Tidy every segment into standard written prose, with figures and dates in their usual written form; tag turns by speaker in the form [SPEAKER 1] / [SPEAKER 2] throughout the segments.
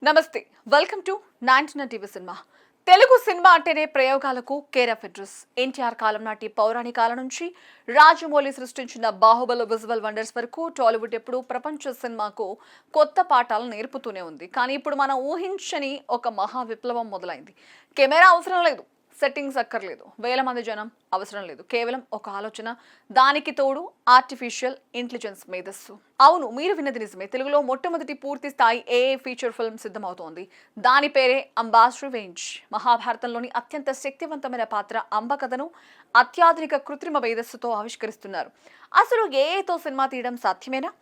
[SPEAKER 1] నమస్తే, welcome to 99 TV cinema. Telugu cinema అంటేనే ప్రయోగాలకు care of address. NTR కాలం నాటి పౌరాణికాల నుంచి రాజమౌళి సృష్టించిన బాహుబలి విజువల్ వండర్స్ వరకు టాలీవుడ్ ఎప్పుడు ప్రపంచ సినిమాకు కొత్త పాఠాలను నేర్పుతూనే ఉంది. కానీ ఇప్పుడు మనం ఊహించని ఒక మహా విప్లవం మొదలైంది. కెమెరా అవసరం లేదు, సెట్టింగ్స్ అక్కర్లేదు, వేల మంది జనం అవసరం లేదు, కేవలం ఒక ఆలోచన, దానికి తోడు ఆర్టిఫిషియల్ ఇంటెలిజెన్స్ మేధస్సు. అవును, మీరు విన్నది నిజమే. తెలుగులో మొట్టమొదటి పూర్తి స్థాయి ఏఐ ఫీచర్ ఫిల్మ్ సిద్ధమవుతోంది. దాని పేరే అంబాస్ రివెంజ్. మహాభారతంలోని అత్యంత శక్తివంతమైన పాత్ర అంబ కథను అత్యాధునిక కృత్రిమ మేధస్సుతో ఆవిష్కరిస్తున్నారు. అసలు ఏఐతో సినిమా తీయడం సాధ్యమేనా?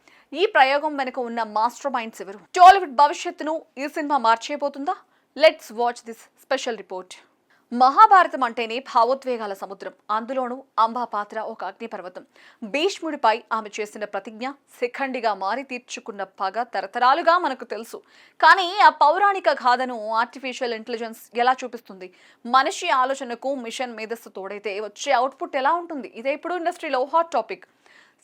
[SPEAKER 1] ఈ ప్రయోగం వెనుక ఉన్న మాస్టర్ మైండ్స్ ఎవరు? టాలీవుడ్ భవిష్యత్తును ఈ సినిమా మార్చేయబోతుందా? Let's watch this special report. మహాభారతం అంటేనే భావోద్వేగాల సముద్రం. అందులోనూ అంబా పాత్ర ఒక అగ్నిపర్వతం. భీష్ముడిపై ఆమె చేసిన ప్రతిజ్ఞ, శిఖండిగా మారి తీర్చుకున్న పగ తరతరాలుగా మనకు తెలుసు. కానీ ఆ పౌరాణిక గాథను ఆర్టిఫిషియల్ ఇంటెలిజెన్స్ ఎలా చూపిస్తుంది? మనిషి ఆలోచనకు మిషన్ మేధస్సు తోడైతే వచ్చే అవుట్పుట్ ఎలా ఉంటుంది? ఇదే ఇప్పుడు ఇండస్ట్రీలో హాట్ టాపిక్.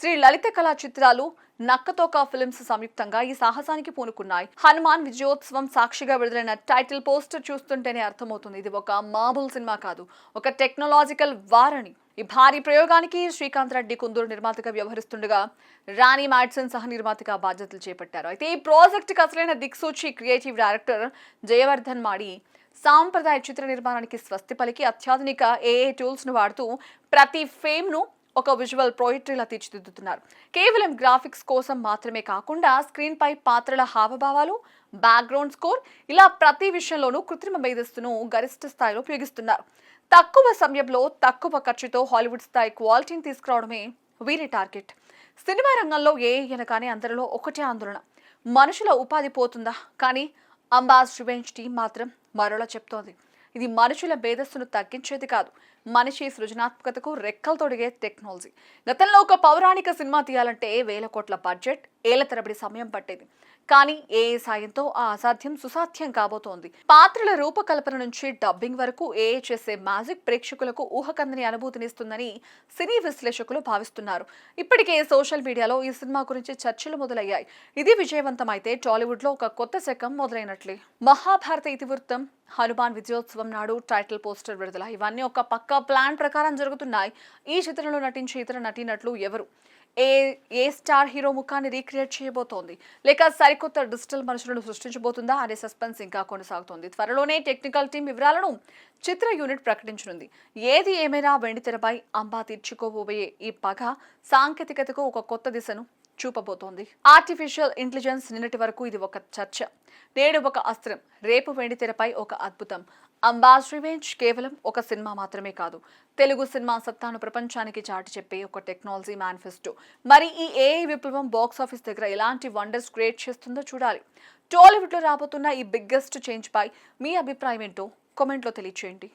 [SPEAKER 1] శ్రీ లలిత కళా చిత్రాలు, నక్కతోక ఫిల్మ్స్ సంయుక్తంగా ఈ సాహసానికి పూనుకున్నాయి. హనుమాన్ విజయోత్సవం సాక్షిగా విడుదలైన టైటిల్ పోస్టర్ చూస్తుంటేనే అర్థమవుతుంది, ఇది ఒక మామూలు సినిమా కాదు, ఒక టెక్నాలజికల్ వారని. ఈ భారీ ప్రయోగానికి శ్రీకాంత్ రెడ్డి కుందూరు నిర్మాతగా వ్యవహరిస్తుండగా రాణి మ్యాడ్సన్ సహ నిర్మాతగా బాధ్యతలు చేపట్టారు. అయితే ఈ ప్రాజెక్టుకి అసలైన దిక్సూచి క్రియేటివ్ డైరెక్టర్ జయవర్ధన్ మాడి సాంప్రదాయ చిత్ర నిర్మాణానికి స్వస్తి పలికి అత్యాధునిక ఏఐ టూల్స్ ను వాడుతూ ప్రతి ఫేమ్ ను ఒక విజువల్ పోయిట్రీలా తీర్చిదిద్దుతున్నారు. కేవలం గ్రాఫిక్స్ కోసం మాత్రమే కాకుండా స్క్రీన్ పై పాత్రల హావభావాలు, బ్యాక్గ్రౌండ్ స్కోర్, ఇలా ప్రతి విషయంలోనూ కృత్రిమ మేధస్సును గరిష్ట స్థాయిలో ఉపయోగిస్తున్నారు. తక్కువ సమయంలో తక్కువ ఖర్చుతో హాలీవుడ్ స్థాయి క్వాలిటీని తీసుకురావడమే వీరి టార్గెట్. సినిమా రంగంలో ఏఐ అనగానే అందరిలో ఒకటే ఆందోళన, మనుషుల ఉపాధి పోతుందా? కానీ అంబాస్ రివెంజ్ టీం మాత్రం మరోలా చెప్తోంది, ఇది మనుషుల మేధస్సును తగ్గించేది కాదు, మనిషి సృజనాత్మకతకు రెక్కలు తొడిగే టెక్నాలజీ. గతంలో ఒక పౌరాణిక సినిమా తీయాలంటే వేల కోట్ల బడ్జెట్, ఏళ్ల తరబడి సమయం పట్టేది. కానీ ఏఐ సాయంతో ఆ అసాధ్యం సుసాధ్యం కాబోతోంది. పాత్రల రూపకల్పన నుంచి డబ్బింగ్ వరకు ఏఐ చేసే మ్యాజిక్ ప్రేక్షకులకు ఊహకందని అనుభూతినిస్తుందని సినీ విశ్లేషకులు భావిస్తున్నారు. ఇప్పటికే సోషల్ మీడియాలో ఈ సినిమా గురించి చర్చలు మొదలయ్యాయి. ఇది విజయవంతమైతే టాలీవుడ్ లో ఒక కొత్త శకం మొదలైనట్లే. మహాభారత ఇతివృత్తం, హనుమాన్ విజయోత్సవం నాడు టైటిల్ పోస్టర్ విడుదల, ఇవన్నీ ఒక పక్కా ప్లాన్ ప్రకారం జరుగుతున్నాయి. ఈ చిత్రంలో నటించే ఇతర నటీనటులు ఎవరు? ఏ స్టార్ హీరో ముఖాన్ని రీక్రియేట్ చేయబోతోంది, లేక సరికొత్త డిజిటల్ మనుషులను సృష్టించబోతుందా అనే సస్పెన్స్ ఇంకా కొనసాగుతోంది. త్వరలోనే టెక్నికల్ టీం వివరాలను చిత్ర యూనిట్ ప్రకటించనుంది. ఏది ఏమైనా వెండితెరపై అంబా తీర్చుకోబోయే ఈ పగ సాంకేతికతకు ఒక కొత్త దిశను చూపబోతోంది. ఆర్టిఫిషియల్ ఇంటెలిజెన్స్ నిన్నటి వరకు ఇది ఒక చర్చ, నేడు ఒక అస్త్రం, రేపు వెండితెరపై ఒక అద్భుతం. అంబాస్ రివెంజ్ కేవలం ఒక సినిమా మాత్రమే కాదు, తెలుగు సినిమా సత్తాను ప్రపంచానికి చాటి చెప్పే ఒక టెక్నాలజీ మేనిఫెస్టో. మరి ఈ ఏఐ విప్లవం బాక్స్ ఆఫీస్ దగ్గర ఎలాంటి వండర్స్ క్రియేట్ చేస్తుందో చూడాలి. టాలీవుడ్ లో రాబోతున్న ఈ బిగ్గెస్ట్ చేంజ్ పై మీ అభిప్రాయం ఏంటో కామెంట్లో తెలియజేయండి.